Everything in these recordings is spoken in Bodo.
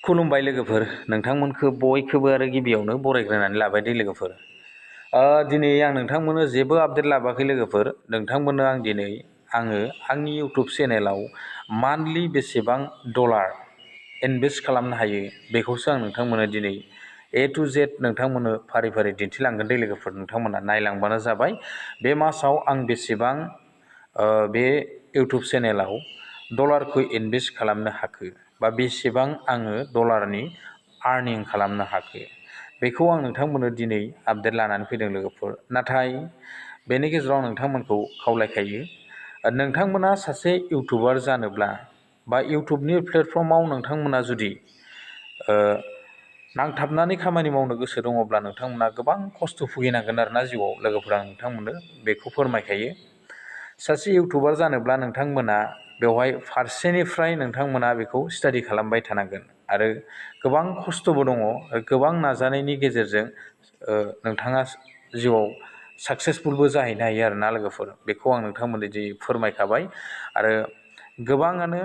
खुलुमबाय लोगोफोर नोंथांमोनखौ बयखौबो आरो गिबियावनो बरायग्रोनानै लाबाय दे लोगोफोर दिनै आं नोंथांमोननो जेबो आपडेट लाबोआखै लोगोफोर नोंथांमोननो आं दिनै आंनि इउटुब चेनेलाव मान्थलि बेसेबां डलार इनभेस्ट खालामनो हायो बेखौसो आं नोंथांमोननो दिनै A to Z नोंथांमोननो फारि फारि दिन्थिलांगोन दे लोगोफोर नोंथांमोना नायलांबानो जाबाय बे मासाव आं बेसेबां बे इउटुब चेनेलाव डलारखौ इनभेस्ट खालामनो हाखो बा बेसेबां आङो डलारनि आर्निं खालामनो हाखो बेखौ आं नोंथांमोननो दिनै आपडेट लानानै फैदों लोगोफोर नाथाय बेनि गेजेराव नोंथांमोनखौ खावलायखायो नोंथांमोना सासे इउटुबार जानोब्ला बा इउटुबनि प्लेटफर्माव नोंथांमोना जुदि नांथाबनानै खामानि मावनो गोसो दङब्ला नोंथांमोना गोबां खस्थ' भुगिनांगोन आरोना जिउआव लोगोफोर आं नोंथांमोननो बेखौ फोरमायखायो सासे इउटुबार जानोब्ला नोंथांमोना बेवहाय फारसेनिफ्राय नोंथांमोना बेखौ स्टाडि खालामबाय थानांगोन आरो गोबां खस्थ'बो दङ गोबां नाजानायनि गेजेरजों नोंथाङा जिउआव साक्सेसफुलबो जाहैनो हायो आरोना लोगोफोर बेखौ आं नोंथांमोननो दिनै फोरमायखाबाय आरो गोबाङानो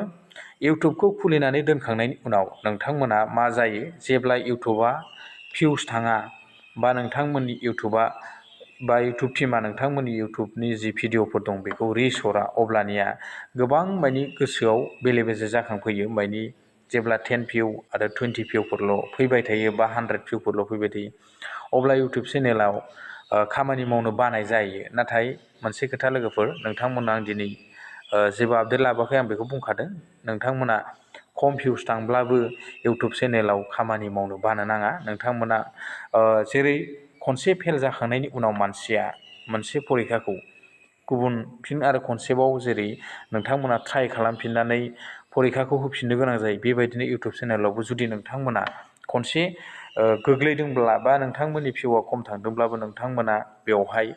इउटुबखौ खुलिनानै दोनखांनायनि उनाव नोंथांमोना मा जायो जेब्ला इउटुबा भिउस थाङा बा नोंथांमोननि इउटुबा बा इउटुब टिमा नोंथांमोननि इउटुबनि जि भिडिअफोर दं बेखौ रिच हरा अब्लानिया गोबां मानि गोसोआव बेले बेजे जाखांफैयो मानि जेब्ला 10 भिउ आरो 20 भिउफोरल' फैबाय थायो बा 100 भिउफोरल' फैबाय थायो अब्ला इउटुब चेनेलाव खामानि मावनो बानाय जायो नाथाय मोनसे खोथा लोगोफोर नोंथांमोननो आं दिनै जेबो आपडेट लाबोआखै आं बेखौ बुंखादों नोंथांमोना खम भिउस थांब्लाबो इउटुब चेनेलाव खामानि मावनो बानो नाङा नोंथांमोना जेरै खनसे फेल जाखांनायनि उनाव मानसिया मोनसे फरिखाखौ गुबुन फिन आरो खनसेबाव जेरै नोंथांमोना ट्राइ खालामफिननानै फरिखाखौ होफिननो गोनां जायो बेबायदिनो इउटुब चेनेलावबो जुदि नोंथांमोना खनसे गोग्लैदोंब्ला बा नोंथांमोननि भिउआ खम थांदोंब्लाबो नोंथांमोना बेवहाय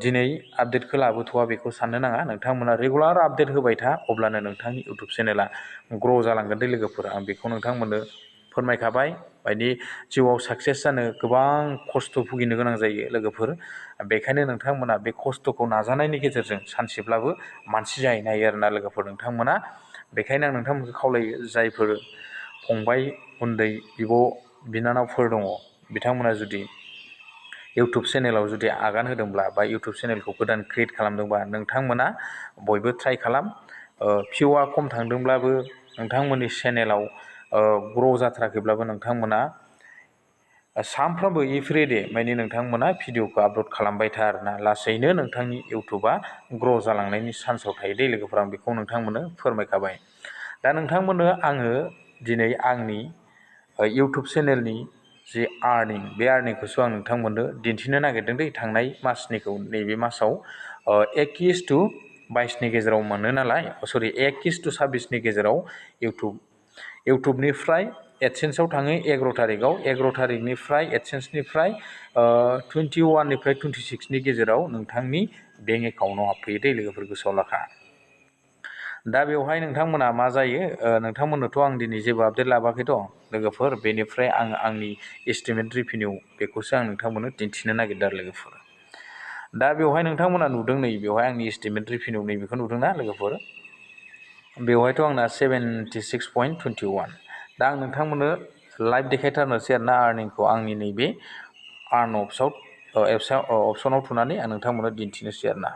दिनै आपडेटखौ लाबोथ'वा बेखौ साननो नाङा नोंथांमोना रेगुलार आपडेट होबाय था अब्लानो नोंथांनि इउटुब चेनेला ग्र' जालांगोन दे लोगोफोर आं बेखौ नोंथांमोननो फोरमायखाबाय बायदि जिउआव साक्सेस जानो गोबां खस्थ' भुगिनो गोनां जायो लोगोफोर बेखायनो नोंथांमोना बे खस्थ'खौ नाजानायनि गेजेरजों सानसेब्लाबो मानसि जाहैनो हायो आरोना लोगोफोर नोंथांमोना बेखायनो आं नोंथांमोनखौ खावलायो जायफोर फंबाय उन्दै बिब' बिनानावफोर दङ बिथांमोना जुदि इउटुब चेनेलाव जुदि आगान होदोंब्ला बा इउटुब चेनेलखौ गोदान क्रियेट खालामदोंबा नोंथांमोना बयबो ट्राइ खालाम भिउआ खम थांदोंब्लाबो नोंथांमोननि चेनेलाव ग्र' जाथाराखैब्लाबो नोंथांमोना सानफ्रोमबो एभ्रिडे माने नोंथांमोना भिडिअखौ आपल'ड खालामबाय था आरोना लासैनो नोंथांनि इउटुबा ग्र' जालांनायनि चान्सआव थायो दे लोगोफोर आं बेखौ नोंथांमोननो फोरमायखाबाय दा नोंथांमोननो आङो दिनै आंनि इउटुब चेनेलनि जि आर्निं बे आर्निंखौसो आं नोंथांमोननो दिन्थिनो नागिरदों दे थांनाय मासनिखौ नैबे मासाव 21-22 गेजेराव मोनो नालाय सरि 21-26 गेजेराव इउटुबनिफ्राय एडसेन्सआव थाङो 11 तारिखआव 11 तारिखनिफ्राय एडसेन्सनिफ्राय 21निफ्राय 26नि गेजेराव नोंथांनि बेंक एकाउन्टआव हाबफैयो दे लोगोफोर गोसोआव लाखा दा बेवहाय नोंथांमोना मा जायो नोंथांमोननोथ' आं दिनै जेबो आपडेट लाबोआखैथ' लोगोफोर बेनिफ्राय आंनि एस्टिमेट रिभिनिउ बेखौसो आं नोंथांमोननो दिन्थिनो नागिरदों आरो लोगोफोर दा बेवहाय नोंथांमोना नुदों नै बेवहाय आंनि एस्टिमेट रिभिनिउ नैबेखौ नुदोंना लोगोफोर बेवहायथ' आंना 76.21 दा आं नोंथांमोननो लाइभ देखायथारनोसै आरोना आर्निंखौ आंनि नैबे आर्न अपसनाव थुनानै आं नोंथांमोननो दिन्थिनोसै आरोना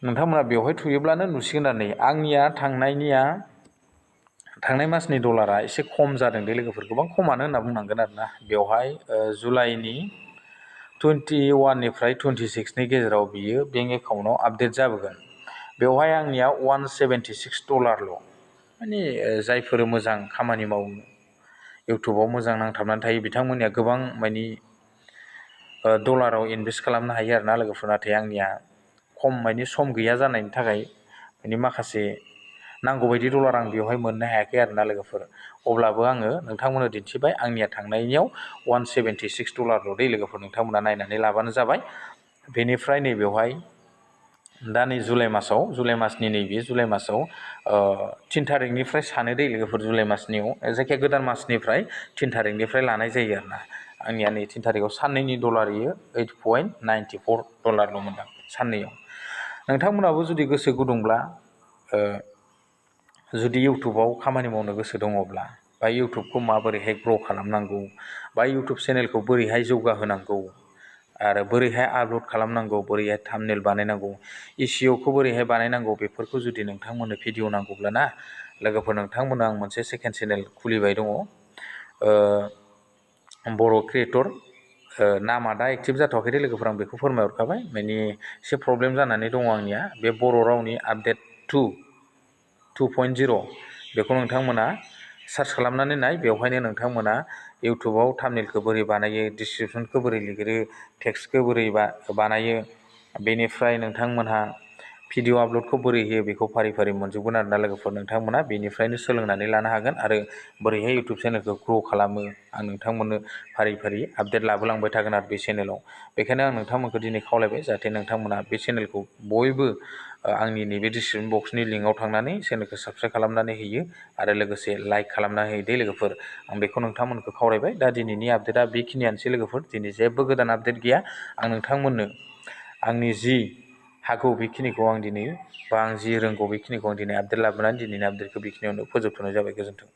नोंथांमोना बेवहाय थुयोब्लानो नुसिगोन आरो नै आंनिया थांनाय मासनि डलारा एसे खम जादों दे लोगोफोर गोबां खमानो होनना बुंनांगोन आरोना बेवहाय जुलाइनि 21निफ्राय 26नि गेजेराव बियो बेंक एकाउन्टआव आपडेट जाबोगोन बेवहाय आंनिया $176 माने जायफोर मोजां खामानि मावो इउटुबाव मोजां नांथाबनानै थायो बिथांमोननिया गोबां माने डलाराव इनभेस्ट खालामनो हायो आरोना लोगोफोर नाथाय आंनिया खम माने सम गैया जानायनि थाखाय माने माखासे नांगौबायदि डलार आं बेवहाय मोननो हायाखै आरोना लोगोफोर अब्लाबो आङो नोंथांमोननो दिन्थिबाय आंनिया थांनायनियाव $176 दे लोगोफोर नोंथांमोना नायनानै लाबानो जाबाय बेनिफ्राय नैबेवहाय दा नै जुलाइ मासनि नैबे जुलाइ मासाव 3 तारिखनिफ्राय सानो दे लोगोफोर जुलाइ मासनियाव जायखिया गोदान मासनिफ्राय 3 तारिखनिफ्राय लानाय जायो आरोना आंनिया नै 3 तारिखआव साननैनि डलार इयो $8.94 मोनदां साननैयाव नोंथांमोनाबो जुदि गोसो गुदुंब्ला जुदि इउटुबाव खामानि मावनो गोसो दङब्ला बा इउटुबखौ माबोरैहाय ग्र' खालामनांगौ बा इउटुब चेनेलखौ बोरैहाय जौगाहोनांगौ आरो बोरैहाय आपल'ड खालामनांगौ, बोरैहाय थाम्बनेल बानायनांगौ, एसिअ'खौ बोरैहाय बानायनांगौ, बेफोरखौ जुदि नोंथांमोननो भिडिअ नांगौब्लाना लोगोफोर नोंथांमोननो आं मोनसे सेकेन्ड चेनेल खुलिबाय दङ, बर' क्रिएटर। नामा दा एक्टिभ जाथ'वाखै दे लोगोफोर, आं बेखौ फोरमायहरखाबाय, माने एसे प्रब्लेम जानानै दङ आंनिया। बे बर' रावनि आपडेट 2.0 बेखौ नोंथांमोना सार्च खालामनानै नाय। बेवहायनो नोंथांमोना इउटुबाव थाम्बनेलखौ बोरै बानायो, डिसक्रिपसनखौ बोरै लिरो, टेक्सटखौ बोरै बानायो, बेनिफ्राय नोंथांमोनहा भिडिअ आपल'डखौ बोरै होयो बेखौ फारि फारि मोनजोबगोन आरोना लोगोफोर। नोंथांमोना बेनिफ्रायनो सोलोंनानै लानो हागोन आरो बोरैहाय इउटुब चेनेलखौ ग्र' खालामो आं नोंथांमोननो फारि फारि आपडेट लाबोलांबाय थागोन आरो बे चेनेलाव। बेखायनो आं नोंथांमोनखौ दिनै खावलायबाय जाहाथे नोंथांमोना बे चेनेलखौ बयबो आंनि नैबे डिसक्रिपसन बक्सनि लिंकआव थांनानै चेनेलखौ साबस्क्राइब खालामनानै होयो आरो लोगोसे लाइक खालामना होयो दे लोगोफोर। आं बेखौ नोंथांमोनखौ खावलायबाय। दा दिनैनि आपडेटआ बेखिनियानोसै लोगोफोर, दिनै जेबो गोदान आपडेट गैया। आं नोंथांमोननो आंनि जि हागौ बेखिनिखौ आं दिनै, बा आं जि रोंगौ बेखिनिखौ आं दिनै आपडेट लाबोनानै दिनैनि आपडेटखौ बेखिनियावनो फोजोबथ'नाय जाबाय। गोजोन्थों।